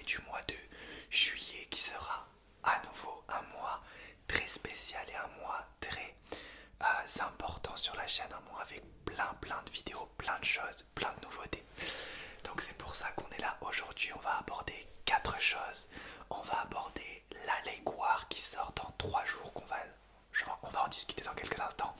parler du mois de juillet qui sera à nouveau un mois très spécial et un mois très important sur la chaîne, un mois avec plein de vidéos, plein de choses, plein de nouveautés. Donc c'est pour ça qu'on est là aujourd'hui. On va aborder 4 choses. On va aborder la Lake War qui sort dans 3 jours, on va en discuter dans quelques instants.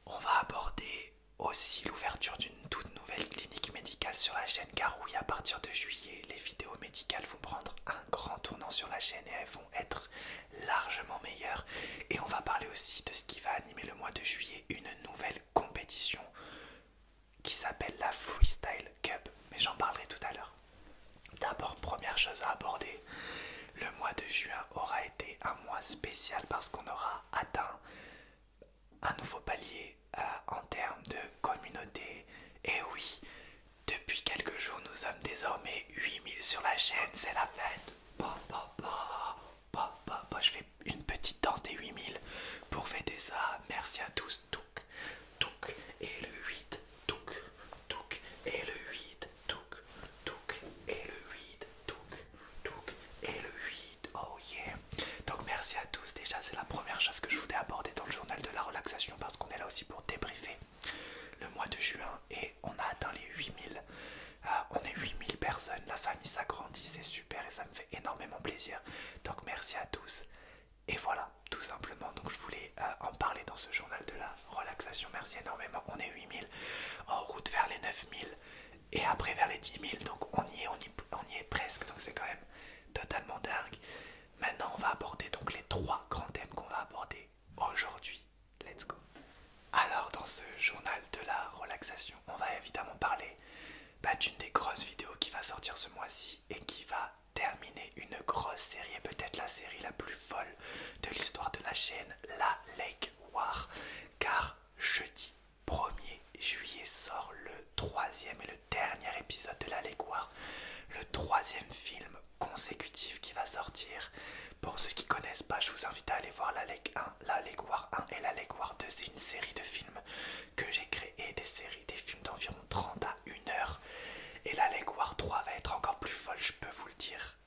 On va aborder aussi l'ouverture d'une toute nouvelle clinique médicale sur la chaîne, car oui, à partir de juillet, les vidéos médicales vont prendre un grand tournant sur la chaîne et elles vont être largement meilleures. Et on va parler aussi de ce qui va animer le mois de juillet, une nouvelle compétition qui s'appelle la Freestyle Cup, mais j'en parlerai tout à l'heure. D'abord, première chose à aborder, le mois de juin aura été un mois spécial parce qu'on aura atteint un nouveau palier en termes de communauté. Et oui, depuis quelques jours, nous sommes désormais 8000 sur la chaîne, c'est la fête. Je fais une petite danse des 8000 pour fêter ça. Merci à tous. Touk, touk, et le 8, touk, touk, et le 8, touk, touk, et le 8, touk, touk, et le 8, oh yeah. Donc merci à tous, déjà c'est la première chose que je voulais aborder dans le journal de la relaxation parce qu'on est là aussi pour débriefer le mois de juin et on a atteint les 8000. On est 8000 personnes, la famille s'agrandit, c'est super et ça me fait énormément plaisir. Donc merci à tous. Et voilà, tout simplement, donc je voulais en parler dans ce journal de la relaxation. Merci énormément, on est 8000, en route vers les 9000 et après vers les 10 000, donc on y est presque, donc c'est quand même totalement dingue. Maintenant on va aborder donc les 3 grands thèmes qu'on va aborder aujourd'hui. Let's go. Alors dans ce journal de la relaxation, on va évidemment parler d'une des grosses vidéos qui va sortir ce mois-ci et qui va terminer une grosse série, et peut-être la série la plus folle de l'histoire de la chaîne, la Lake War, car jeudi 1er juillet sort le 3e et le dernier épisode de la Lake War, le 3e film consécutif qui va sortir. Pour ceux qui connaissent pas, je vous invite à aller voir la Lake 1, la Lake War 1 et la Lake War 2. C'est une série de films que j'ai créé, des films d'environ 30 à 1 heure. Et la Lake War 3 va être encore plus folle, je peux vous le dire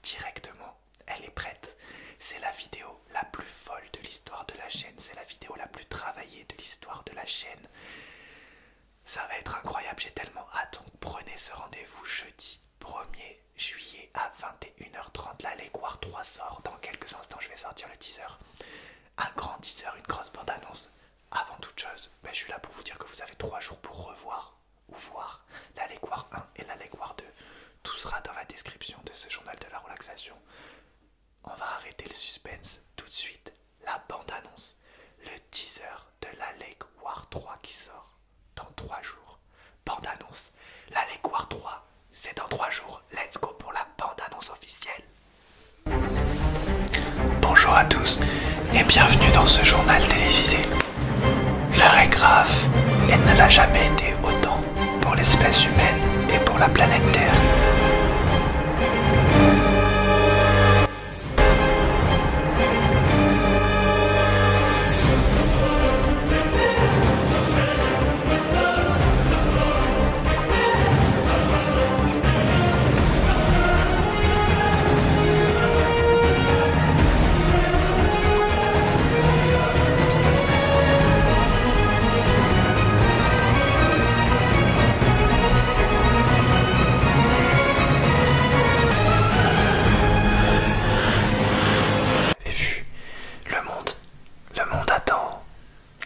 directement. Elle est prête. C'est la vidéo la plus folle de l'histoire de la chaîne. C'est la vidéo la plus travaillée de l'histoire de la chaîne. Ça va être incroyable, j'ai tellement hâte. Donc prenez ce rendez-vous jeudi 1er juillet à 21h30. La Lake War 3 sort. Dans quelques instants, je vais sortir le teaser. Un grand teaser, une grosse bande-annonce. Avant toute chose, je suis là pour vous dire que vous avez 3 jours pour revoir ou voir la Lake War 1 et la Lake War 2. Tout sera dans la description de ce journal de la relaxation. On va arrêter le suspense tout de suite. La bande-annonce, le teaser de la Lake War 3 qui sort dans 3 jours. Bande-annonce, la Lake War 3, c'est dans 3 jours. Let's go pour la bande-annonce officielle. Bonjour à tous et bienvenue dans ce journal télévisé. L'heure est grave et ne l'a jamais été autant pour l'espèce humaine et pour la planète Terre.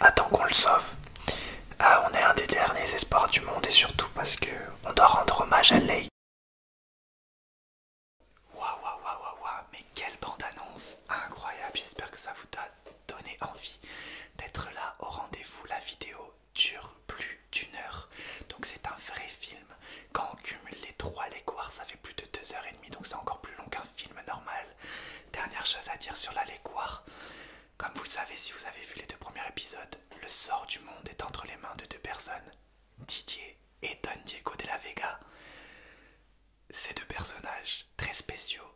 Attends qu'on le sauve. On est un des derniers espoirs du monde et surtout parce que on doit rendre hommage à Lake. Waouh, mais quelle bande-annonce incroyable. J'espère que ça vous a donné envie d'être là au rendez-vous. La vidéo dure plus d'1 heure, donc c'est un vrai film. Quand on cumule les 3 Lake War, ça fait plus de 2h30, donc c'est encore plus long qu'un film normal. Dernière chose à dire sur la Lake War. Comme vous le savez, si vous avez vu les 2 premiers épisodes, le sort du monde est entre les mains de 2 personnes, Didier et Don Diego de la Vega. Ces 2 personnages très spéciaux,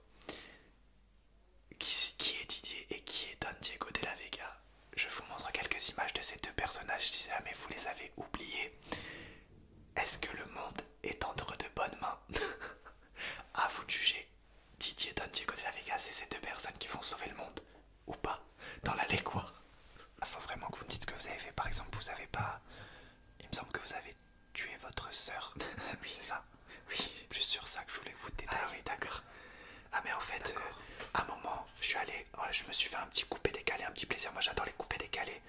qui est Didier et qui est Don Diego de la Vega. Je vous montre quelques images de ces 2 personnages si jamais vous les avez oubliés. Est-ce que le monde est entre de bonnes mains? À vous de votre sœur. Oui, c'est ça. oui. Plus sur ça que je voulais vous détailler. Ah oui, d'accord. Ah mais en fait, à un moment, je me suis fait un petit coupé décalé, un petit plaisir. Moi j'adore les coupés décalés.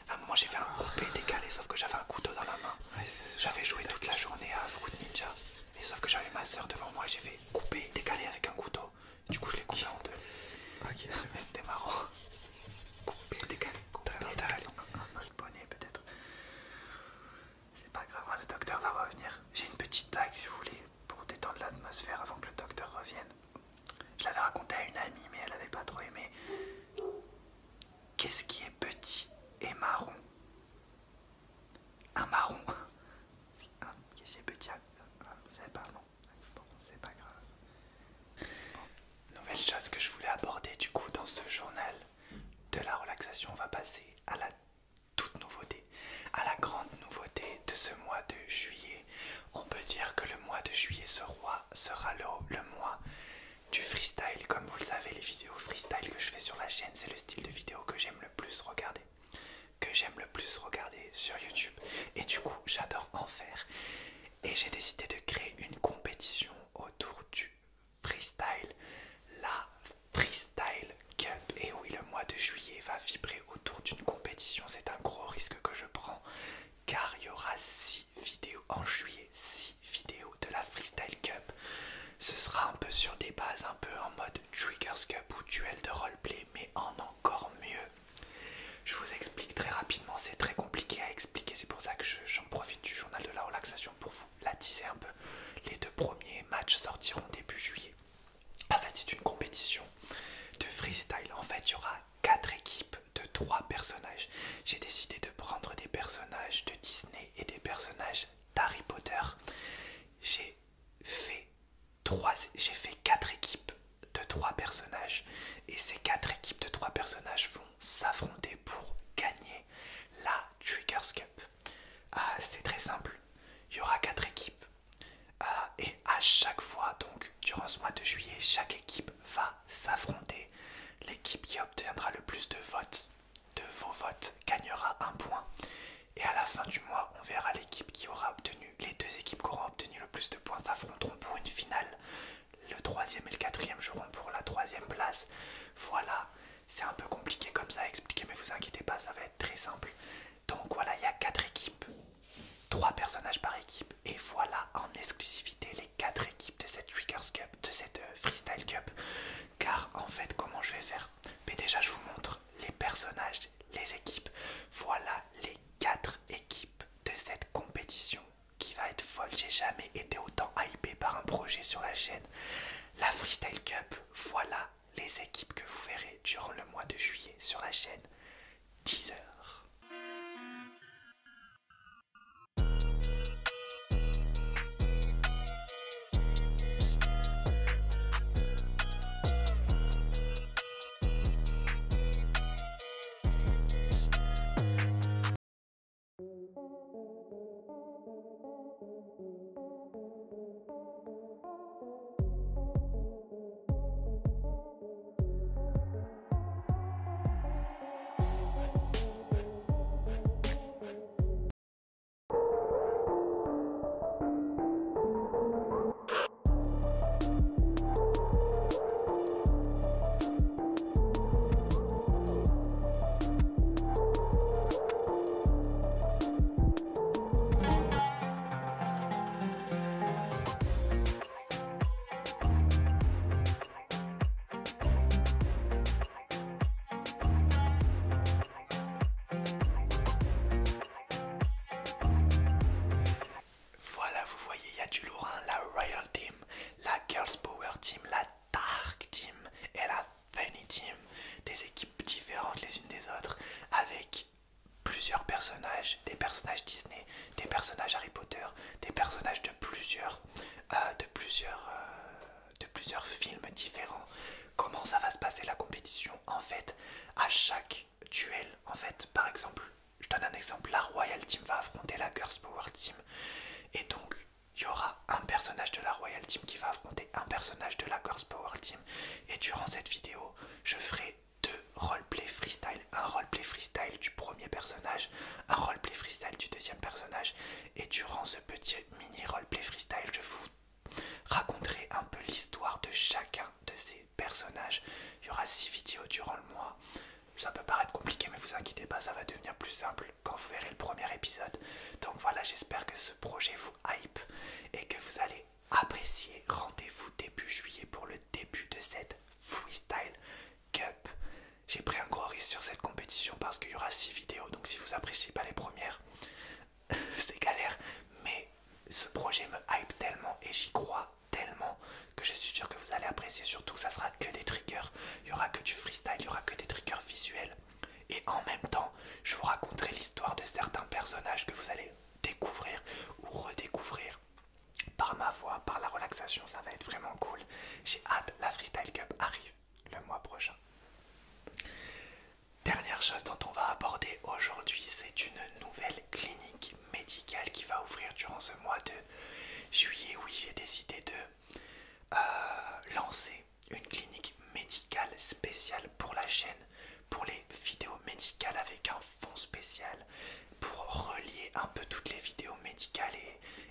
À un moment j'ai fait un coupé décalé, sauf que j'avais un couteau dans la main. Ouais, J'avais joué toute la journée à Fruit Ninja. Et sauf que j'avais ma soeur devant moi et j'ai fait couper décalé avec un couteau. Du coup je l'ai coupé en deux. Ok. Mais c'était marrant. Coupé décalé. Très intéressant. Un mode bonnet peut-être. C'est pas grave, le docteur va revenir. J'ai une petite blague si vous voulez, pour détendre l'atmosphère avant que le docteur revienne. Je l'avais raconté à une amie mais elle avait pas trop aimé. Qu'est-ce qui est petit et marron? Un marron. Qu'est-ce qui est petit? Vous savez pas, non? Bon, c'est pas grave. Nouvelle chose que je voulais aborder du coup dans ce journal de la relaxation, on va passer à la toute nouveauté, à la grande nouveauté de ce mois de juillet. On peut dire que le mois de juillet sera le mois du freestyle. Comme vous le savez, les vidéos freestyle que je fais sur la chaîne, c'est le style de vidéo que j'aime le plus regarder. Sur YouTube. Et du coup, j'adore en faire. Et j'ai décidé de créer une compétition autour du freestyle. La Freestyle Cup. Et oui, le mois de juillet va vibrer autour d'une compétition. C'est un gros risque que je prends. Car il y aura 6 vidéos en juillet. 6 vidéos de la Freestyle Cup. Ce sera un peu sur des bases un peu en mode Triggers Cup ou duel de roleplay, mais en encore mieux. Je vous explique très rapidement, c'est très compliqué à expliquer, c'est pour ça que j'en profite du journal de la relaxation pour vous la teaser un peu. Les 2 premiers matchs sortiront début juillet. En fait, c'est une compétition de freestyle. En fait, il y aura 4 équipes de 3 personnages. J'ai décidé de prendre des personnages de Disney et des personnages d'Harry Potter. J'ai fait 4 équipes de 3 personnages et ces 4 équipes de 3 personnages vont s'affronter pour gagner la Triggers Cup. C'est très simple, il y aura 4 équipes et à chaque fois, donc durant ce mois de juillet, chaque équipe va s'affronter. L'équipe qui obtiendra le plus de votes, de vos votes, gagnera un point. Et à la fin du mois, on verra l'équipe qui aura obtenu, les 2 équipes qui auront obtenu le plus de points s'affronteront pour une finale. Le 3e et le 4e joueront pour la 3e place. Voilà, c'est un peu compliqué comme ça à expliquer, mais vous inquiétez pas, ça va être très simple. Donc voilà, il y a 4 équipes, 3 personnages par équipe, et voilà en exclusivité les 4 équipes de cette Triggers Cup, de cette Freestyle Cup. Car en fait, comment je vais faire? Mais déjà, je vous montre les personnages, les équipes. Voilà les 4 équipes de cette compétition qui va être folle. J'ai jamais été autant hypé par un projet sur la chaîne. La Freestyle Cup, voilà les équipes que vous verrez durant le mois de juillet sur la chaîne. Teaser. Voilà, vous voyez, il y a du lourd, hein, la Royal Team, la Girls Power Team, la Dark Team et la Funny Team. Des équipes différentes les unes des autres, avec plusieurs personnages, des personnages Disney, des personnages Harry Potter, des personnages de plusieurs films différents. Comment ça va se passer la compétition? En fait, à chaque duel, en fait, par exemple, je donne un exemple, la Royal Team va affronter la Girls Power Team. Et donc, il y aura un personnage de la Royal Team qui va affronter un personnage de la Girls Power Team. Et durant cette vidéo, je ferai 2 roleplay freestyle. Un roleplay freestyle du premier personnage, un roleplay freestyle du deuxième personnage. Et durant ce petit mini roleplay freestyle, je vous raconterai un peu l'histoire de chacun de ces personnages. Il y aura 6 vidéos durant le mois. Ça peut paraître compliqué, mais vous inquiétez pas, ça va devenir plus simple quand vous verrez le premier épisode. Donc voilà, j'espère que ce projet vous hype et que vous allez apprécier. Rendez-vous début juillet pour le début de cette Freestyle Cup. J'ai pris un gros risque sur cette compétition parce qu'il y aura 6 vidéos, donc si vous appréciez pas les premières, c'est galère. Mais ce projet me hype tellement et j'y crois tellement que je suis sûr que vous allez apprécier. Surtout que ça sera que des triggers, il y aura que du freestyle, il y aura que des triggers visuels. Et en même temps, je vous raconterai l'histoire de certains personnages que vous allez découvrir ou redécouvrir par ma voix, par la relaxation. Ça va être vraiment cool. J'ai hâte, la Freestyle Cup arrive le mois prochain. Dernière chose dont on va aborder aujourd'hui, c'est une nouvelle clinique médicale qui va ouvrir durant ce mois de juillet. Oui, j'ai décidé de lancer une clinique médicale spéciale pour la chaîne, pour les vidéos médicales avec un fond spécial, pour relier un peu toutes les vidéos médicales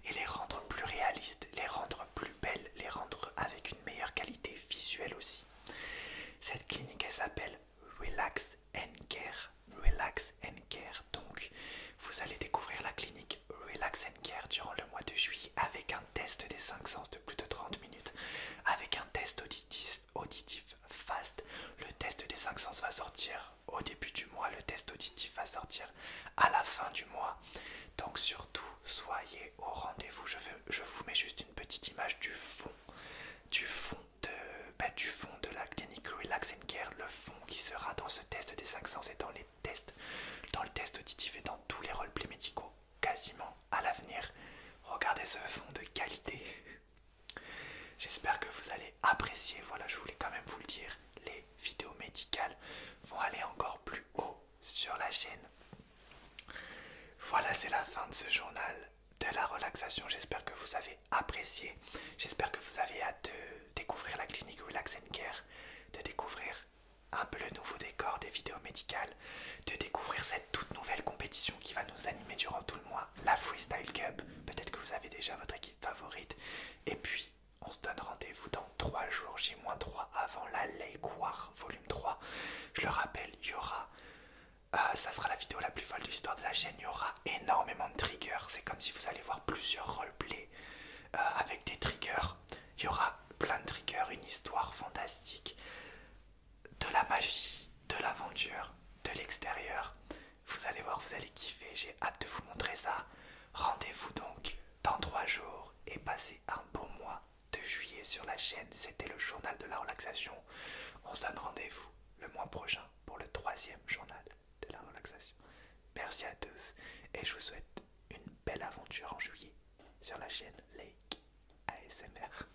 et les rendre plus réalistes, les rendre plus belles, les rendre avec une meilleure qualité visuelle aussi. Cette clinique, elle s'appelle Relax and Care. Relax and Care. Donc, vous allez découvrir la clinique Relax and Care durant le mois de juillet avec un test des 5 sens de plus de 30 minutes, avec un test auditif fast. Le test des 5 sens va sortir au début du mois, le test auditif va sortir à la fin du mois. Donc surtout, soyez au rendez-vous. Je vous mets juste une petite image du fond de la clinique Relax and Care, le fond qui sera dans ce test des 5 sens et dans le test auditif et dans tous les roleplays médicaux quasiment à l'avenir. Regardez ce fond de qualité. J'espère que vous allez apprécier. Voilà, je voulais quand même vous le dire, les vidéos médicales vont aller encore plus haut sur la chaîne. Voilà, c'est la fin de ce journal de la relaxation. J'espère que vous avez apprécié. J'espère que vous avez hâte de découvrir la clinique Relax and Care, de découvrir un peu le nouveau décor des vidéos médicales, de découvrir cette toute nouvelle compétition qui va nous animer durant tout le mois, la Freestyle Cup. Peut-être que vous avez déjà votre équipe favorite. Et puis, on se donne rendez-vous dans 3 jours, J-3 avant la Lake War volume 3. Je le rappelle, il y aura... ça sera la vidéo la plus folle de l'histoire de la chaîne. Il y aura énormément de triggers. C'est comme si vous allez voir plusieurs roleplays avec des triggers. Il y aura plein de triggers, une histoire fantastique, de la magie, de l'aventure, de l'extérieur. Vous allez voir, vous allez kiffer. J'ai hâte de vous montrer ça. Rendez-vous donc dans 3 jours et passez un bon mois de juillet sur la chaîne. C'était le journal de la relaxation. On se donne rendez-vous le mois prochain pour le 3e journal de la relaxation. Merci à tous et je vous souhaite une belle aventure en juillet sur la chaîne Lake ASMR.